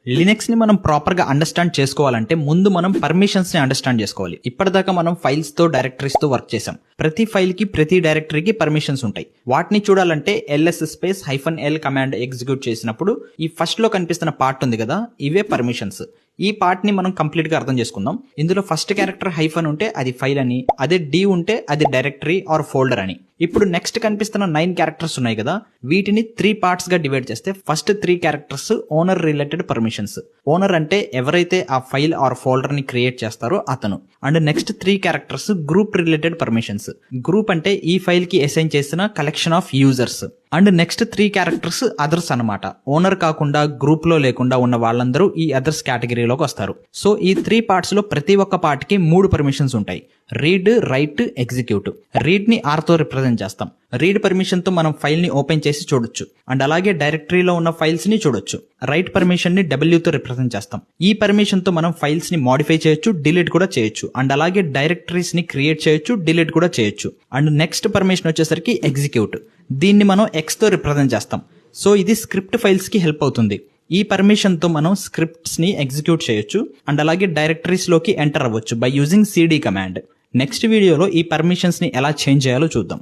Linux ని మనం proper గా అండర్స్టాండ్ చేసుకోవాలంటే ముందు మనం పర్మిషన్స్ ని అండర్స్టాండ్ చేసుకోవాలి. ఇప్పటిదాకా మనం ఫైల్స్ తో డైరెక్టరీస్ తో వర్క్ చేసాం. ప్రతి ఫైల్ కి ప్రతి డైరెక్టరీకి పర్మిషన్స్ ఉంటాయి. వాటిని చూడాలంటే -l కమాండ్ ఎగ్జిక్యూట్ చేసినప్పుడు ఈ ఫస్ట్ లో కనిపిస్తున్న పార్ట్ ఉంది కదా, ఇవే పర్మిషన్స్. ఈ పార్ట్ ని మనం కంప్లీట్ గా అర్థం చేసుకుందాం. ఇందులో ఫస్ట్ క్యారెక్టర్ హైఫన్ ఉంటే అది ఫైల్ అని, అదే డి ఉంటే అది డైరెక్టరీ ఆర్ ఫోల్డర్ అని. ఇప్పుడు నెక్స్ట్ కనిపిస్తున్న 9 క్యారెక్టర్స్ ఉన్నాయి కదా, వీటిని 3 పార్ట్స్ గా డివైడ్ చేస్తే first 3 characters owner related permissions. Owner అంటే ఎవరైతే ఆ ఫైల్ ఆర్ ఫోల్డర్ ని క్రియేట్ చేస్తారో అతను. And next 3 characters group related permissions. Group అంటే ఈ ఫైల్ కి అసైన్ చేసిన collection of users. And next 3 characters others అన్నమాట. ఓనర్ కాకుండా గ్రూప్ లో లేకుండా ఉన్న వాళ్ళందరూ ఈ అదర్స్ కేటగిరీలోకి వస్తారు. సో ఈ 3 పార్ట్స్ లో ప్రతి ఒక్క పార్ట్ కి 3 పర్మిషన్స్ ఉంటాయి: రీడ్, రైట్, ఎగ్జిక్యూట్. రీడ్ ని ఆర్ తో రిప్రజెంట్ చేస్తాం. రీడ్ పర్మిషన్ తో మనం ఫైల్ ని ఓపెన్ చేసి చూడొచ్చు. అండ్ అలాగే డైరెక్టరీలో ఉన్న ఫైల్స్ ని చూడొచ్చు. రైట్ పర్మిషన్ ని డబ్ల్యూ తో రిప్రజెంట్ చేస్తాం. ఈ పర్మిషన్ తో మనం ఫైల్స్ ని మోడిఫై చేయొచ్చు, డిలీట్ కూడా చేయొచ్చు. అండ్ అలాగే డైరెక్టరీస్ ని క్రియేట్ చేయొచ్చు, డిలీట్ కూడా చేయొచ్చు. అండ్ నెక్స్ట్ పర్మిషన్ వచ్చేసరికి ఎగ్జిక్యూట్. దీన్ని మనం ఎక్స్ తో రిప్రజెంట్ చేస్తాం. సో ఇది స్క్రిప్ట్ ఫైల్స్ కి హెల్ప్ అవుతుంది. ఈ పర్మిషన్ తో మనం స్క్రిప్ట్స్ ని ఎగ్జిక్యూట్ చేయొచ్చు. అండ్ అలాగే డైరెక్టరీస్ లోకి ఎంటర్ అవ్వచ్చు by using cd command. Next వీడియోలో ఈ పర్మిషన్స్ ని ఎలా చేంజ్ చేయాలో చూద్దాం.